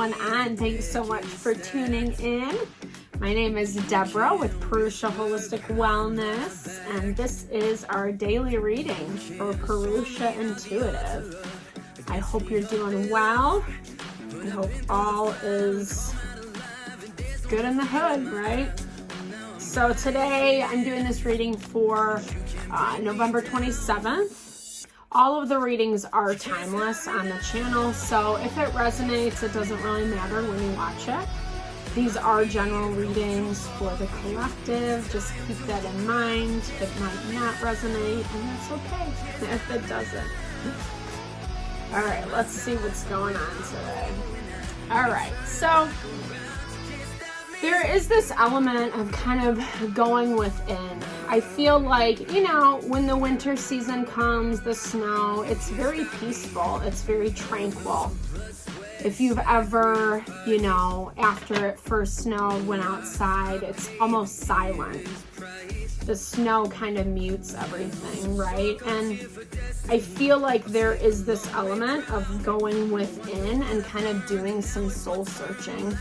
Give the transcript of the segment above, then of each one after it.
going on? Thanks so much for tuning in. My name is Deborah with Purusha Holistic Wellness, and this is our daily reading for Purusha Intuitive. I hope you're doing well. I hope all is good in the hood, right? So today I'm doing this reading for November 27th. All of the readings are timeless on the channel, so if it resonates, it doesn't really matter when you watch it. These are general readings for the collective. Just keep that in mind. It might not resonate, and that's okay if it doesn't. All right, let's see what's going on today. All right, so there is this element of kind of going within. I feel like, when the winter season comes, the snow, it's very peaceful. It's very tranquil. If you've ever, after it first snowed, went outside, it's almost silent. The snow kind of mutes everything, right? And I feel like there is this element of going within and kind of doing some soul searching.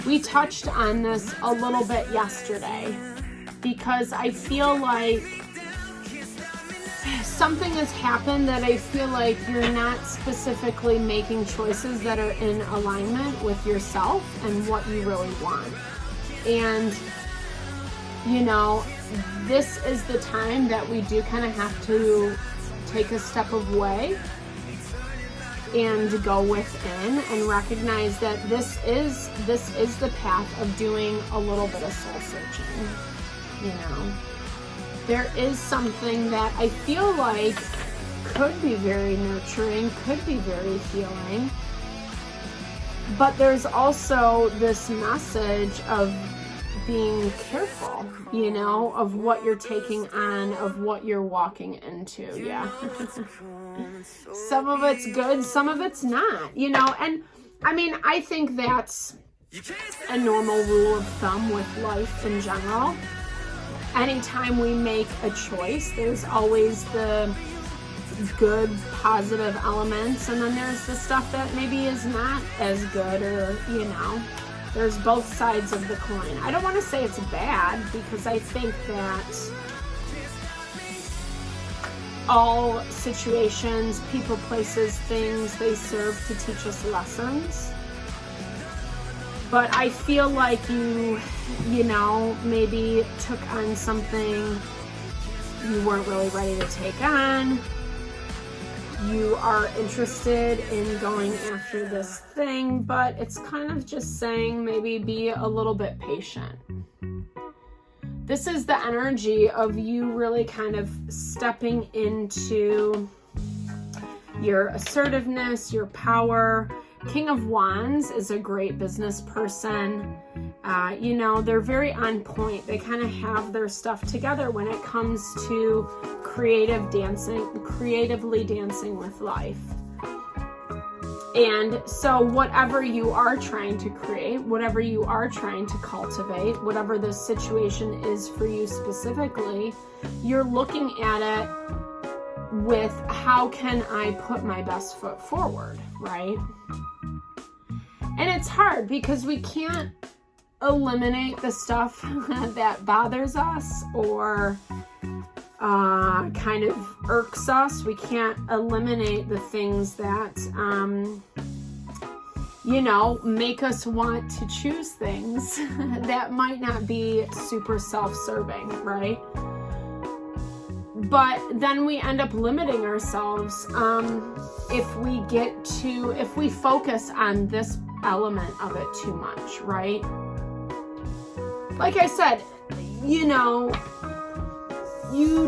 We touched on this a little bit yesterday because I feel like something has happened that I feel like you're not specifically making choices that are in alignment with yourself and what you really want. And, this is the time that we do kind of have to take a step away and go within and recognize that this is the path of doing a little bit of soul searching. There is something that I feel like could be very nurturing, could be very healing, but there's also this message of being careful, of what you're taking on, of what you're walking into. Yeah. Some of it's good, some of it's not, and I think that's a normal rule of thumb with life in general. Anytime we make a choice, there's always the good, positive elements, and then there's the stuff that maybe is not as good, or, there's both sides of the coin. I don't want to say it's bad, because I think that all situations, people, places, things, they serve to teach us lessons. But I feel like you maybe took on something you weren't really ready to take on. You are interested in going after this thing, but it's kind of just saying maybe be a little bit patient. This is the energy of you really kind of stepping into your assertiveness, your power. King of Wands is a great business person. They're very on point. They kind of have their stuff together when it comes to creatively dancing with life. And so whatever you are trying to create, whatever you are trying to cultivate, whatever the situation is for you specifically, you're looking at it with how can I put my best foot forward, right? And it's hard because we can't eliminate the stuff that bothers us or kind of irks us. We can't eliminate the things that, make us want to choose things that might not be super self-serving, right? But then we end up limiting ourselves if we focus on this element of it too much, right? Like I said, you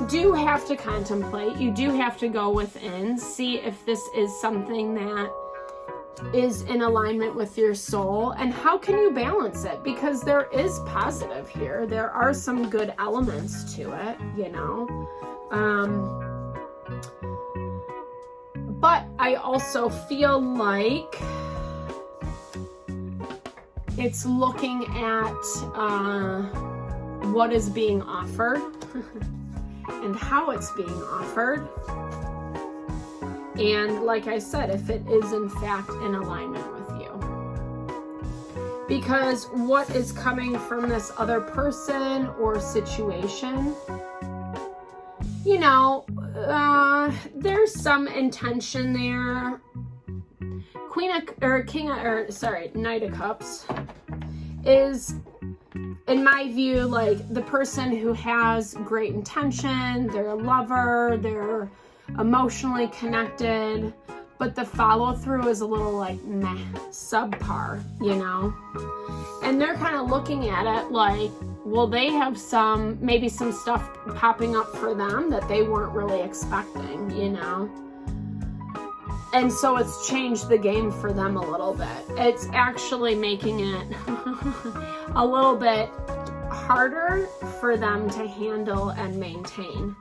do have to contemplate, you do have to go within, see if this is something that is in alignment with your soul, and how can you balance it? Because there is positive here. There are some good elements to it, but I also feel like it's looking at what is being offered and how it's being offered. And like I said, if it is in fact in alignment with you. Because what is coming from this other person or situation, you know, there's some intention there. Knight of Cups is, in my view, like the person who has great intention, they're a lover, they're emotionally connected, but the follow through is a little like meh, subpar, you know? And they're kind of looking at it like, well, they have maybe some stuff popping up for them that they weren't really expecting, you know? And so it's changed the game for them a little bit. It's actually making it a little bit harder for them to handle and maintain.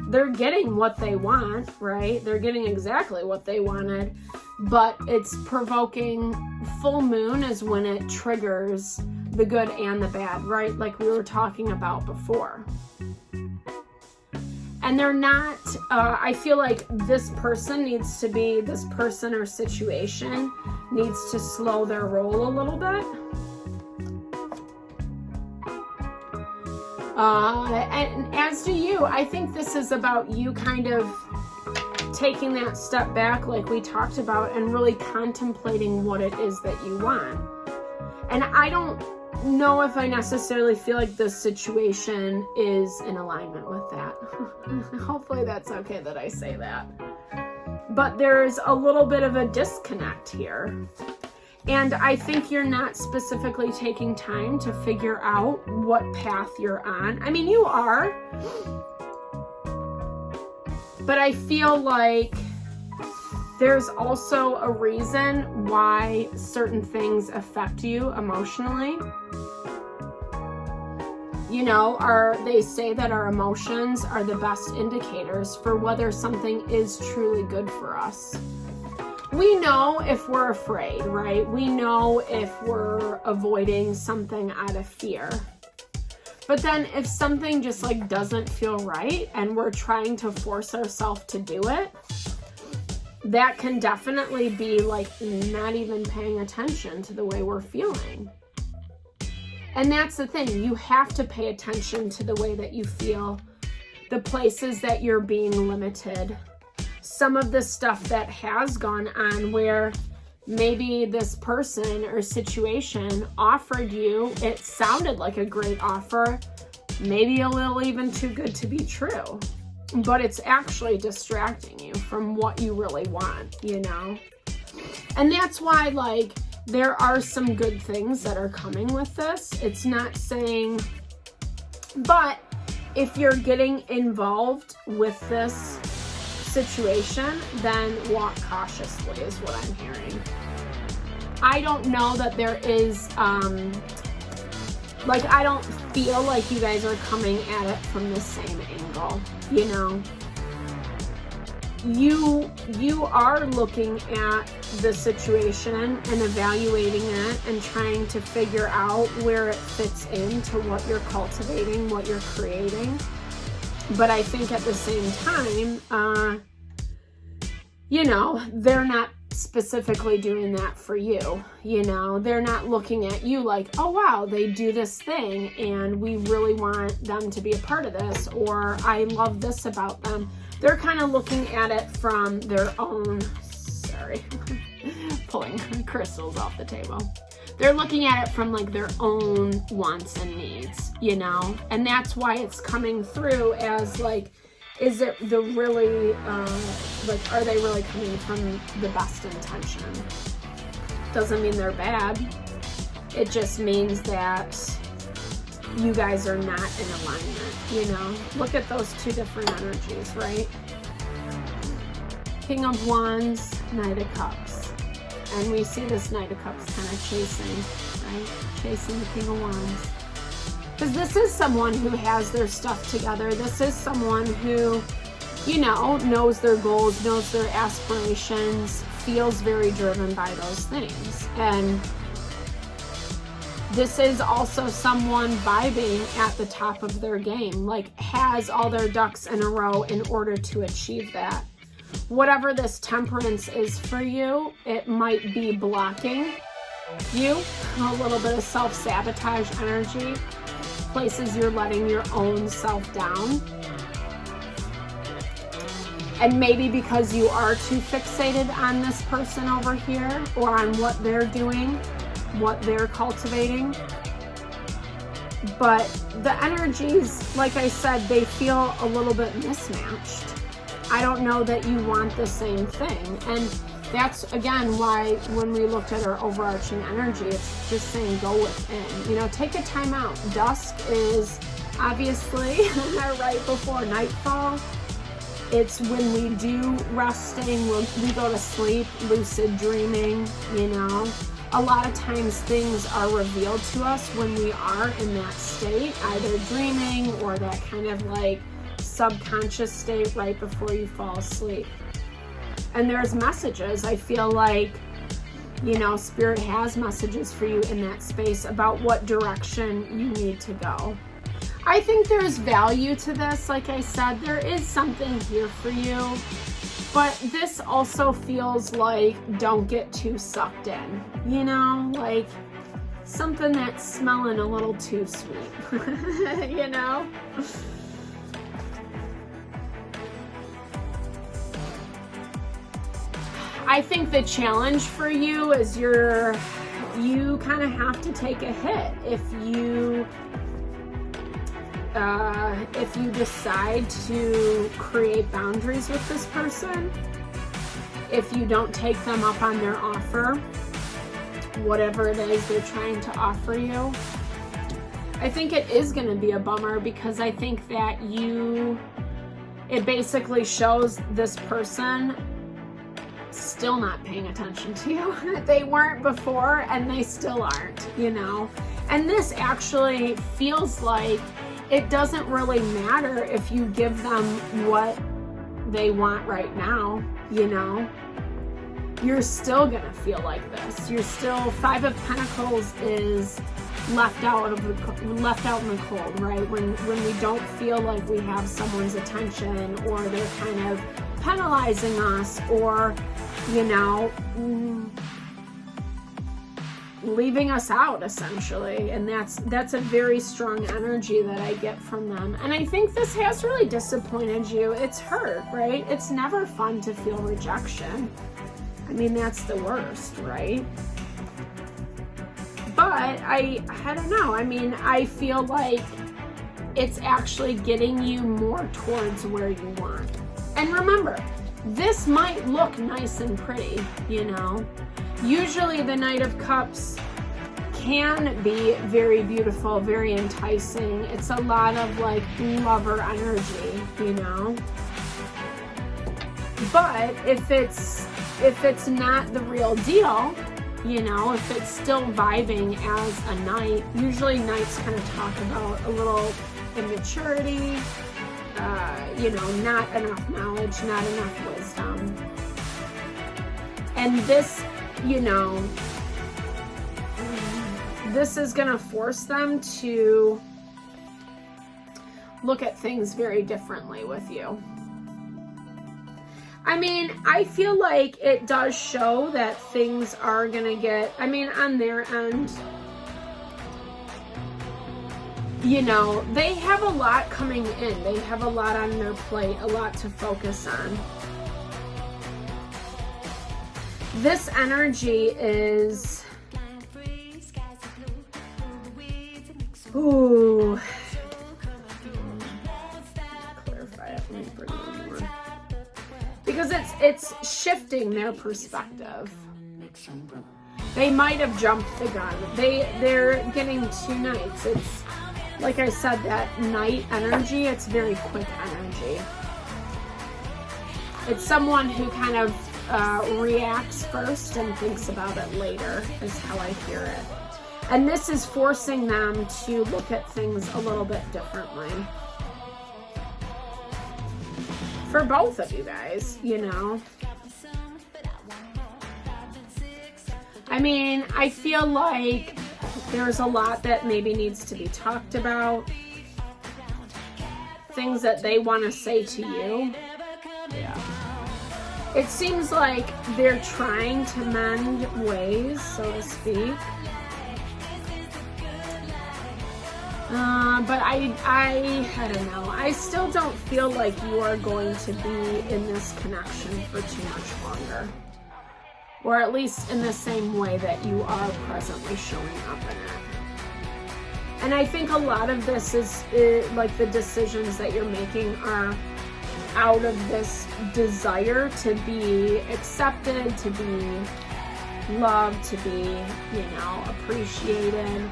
They're getting what they want, right? They're getting exactly what they wanted, but it's provoking. Full moon is when it triggers the good and the bad, right? Like we were talking about before. And they're not, I feel like this person or situation needs to slow their roll a little bit. And as do you. I think this is about you kind of taking that step back like we talked about and really contemplating what it is that you want. And I don't know if I necessarily feel like this situation is in alignment with that. Hopefully that's okay that I say that. But there's a little bit of a disconnect here. And I think you're not specifically taking time to figure out what path you're on. I mean, you are. But I feel like there's also a reason why certain things affect you emotionally. You know, they say that our emotions are the best indicators for whether something is truly good for us. We know if we're afraid, right? We know if we're avoiding something out of fear. But then if something just like doesn't feel right and we're trying to force ourselves to do it, that can definitely be like not even paying attention to the way we're feeling. And that's the thing, you have to pay attention to the way that you feel, the places that you're being limited, some of the stuff that has gone on where maybe this person or situation offered you, it sounded like a great offer, maybe a little even too good to be true, but it's actually distracting you from what you really want, you know? And that's why, like, there are some good things that are coming with this. It's not saying, but if you're getting involved with this situation, then walk cautiously is what I'm hearing. I don't know that there is, I don't feel like you guys are coming at it from the same angle, you know? You are looking at the situation and evaluating it and trying to figure out where it fits into what you're cultivating, what you're creating. But I think at the same time, you know, they're not specifically doing that for you. You know, they're not looking at you like, oh wow, they do this thing and we really want them to be a part of this, or I love this about them. They're kind of looking at it from their own, pulling crystals off the table. They're looking at it from like their own wants and needs, you know? And that's why it's coming through as like, is it the really, are they really coming from the best intention? Doesn't mean they're bad. It just means that you guys are not in alignment, you know? Look at those two different energies, right? King of Wands, Knight of Cups. And we see this Knight of Cups kind of chasing, right? Chasing the King of Wands. Because this is someone who has their stuff together. This is someone who, you know, knows their goals, knows their aspirations, feels very driven by those things. And this is also someone vibing at the top of their game, like has all their ducks in a row in order to achieve that. Whatever this temperance is for you, it might be blocking you, a little bit of self-sabotage energy, places you're letting your own self down. And maybe because you are too fixated on this person over here, or on what they're doing, what they're cultivating. But the energies, like I said, they feel a little bit mismatched. I don't know that you want the same thing. And that's, again, why when we looked at our overarching energy, it's just saying go within. You know, take a time out. Dusk is obviously right before nightfall. It's when we do resting, when we go to sleep, lucid dreaming, you know. A lot of times things are revealed to us when we are in that state, either dreaming or that kind of like subconscious state right before you fall asleep. And there's messages. I feel like, you know, Spirit has messages for you in that space about what direction you need to go. I think there's value to this. Like I said, there is something here for you. But this also feels like don't get too sucked in, you know, like something that's smelling a little too sweet, you know? I think the challenge for you is you kind of have to take a hit if you decide to create boundaries with this person, if you don't take them up on their offer, whatever it is they're trying to offer you. I think it is going to be a bummer, because I think that it basically shows this person still not paying attention to you. They weren't before and they still aren't, you know. And this actually feels like it doesn't really matter if you give them what they want right now, you know. You're still gonna feel like this. You're still, Five of Pentacles is left out in the cold, right? When we don't feel like we have someone's attention, or they're kind of penalizing us, or, you know, leaving us out essentially. And that's a very strong energy that I get from them. And I think this has really disappointed you. It's hurt, right? It's never fun to feel rejection. I mean, that's the worst, right? But I don't know. I mean, I feel like it's actually getting you more towards where you want. And remember, this might look nice and pretty, you know. Usually the Knight of Cups can be very beautiful, very enticing. It's a lot of like lover energy, you know. But if it's not the real deal, you know, if it's still vibing as a knight, usually knights kind of talk about a little immaturity, you know, not enough knowledge, not enough wisdom. And this, you know, this is going to force them to look at things very differently with you. I mean, I feel like it does show that things are going to get, I mean, on their end, you know, they have a lot coming in. They have a lot on their plate, a lot to focus on. This energy is, ooh, clarify it. Let me bring one more. Because it's shifting their perspective. They might have jumped the gun. They're getting two knights. It's, like I said, that knight energy, it's very quick energy. It's someone who kind of reacts first and thinks about it later, is how I hear it. And this is forcing them to look at things a little bit differently. For both of you guys, you know. I mean, I feel like there's a lot that maybe needs to be talked about. Things that they want to say to you. Yeah. it seems like they're trying to mend ways, so to speak. But I don't know. I still don't feel like you are going to be in this connection for too much longer. Or at least in the same way that you are presently showing up in it. And I think a lot of this is like the decisions that you're making are out of this desire to be accepted, to be loved, to be, appreciated.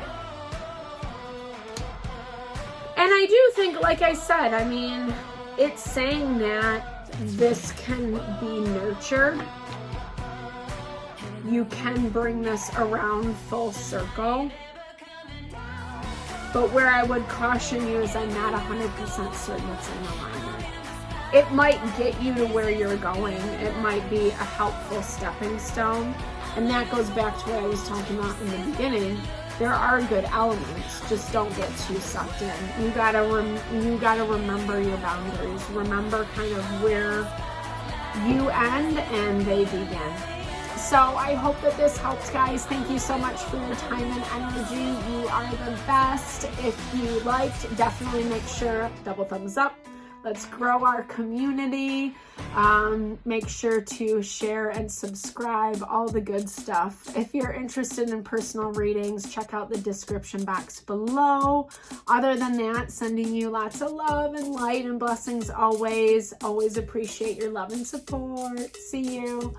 And I do think, like I said, I mean, it's saying that this can be nurtured. You can bring this around full circle. But where I would caution you is I'm not 100% certain it's in alignment. It might get you to where you're going. It might be a helpful stepping stone. And that goes back to what I was talking about in the beginning. There are good elements, just don't get too sucked in. You gotta remember your boundaries. Remember kind of where you end and they begin. So I hope that this helps, guys. Thank you so much for your time and energy. You are the best. If you liked, definitely make sure, double thumbs up. Let's grow our community. Make sure to share and subscribe, all the good stuff. If you're interested in personal readings, check out the description box below. Other than that, sending you lots of love and light and blessings always. Always appreciate your love and support. See you.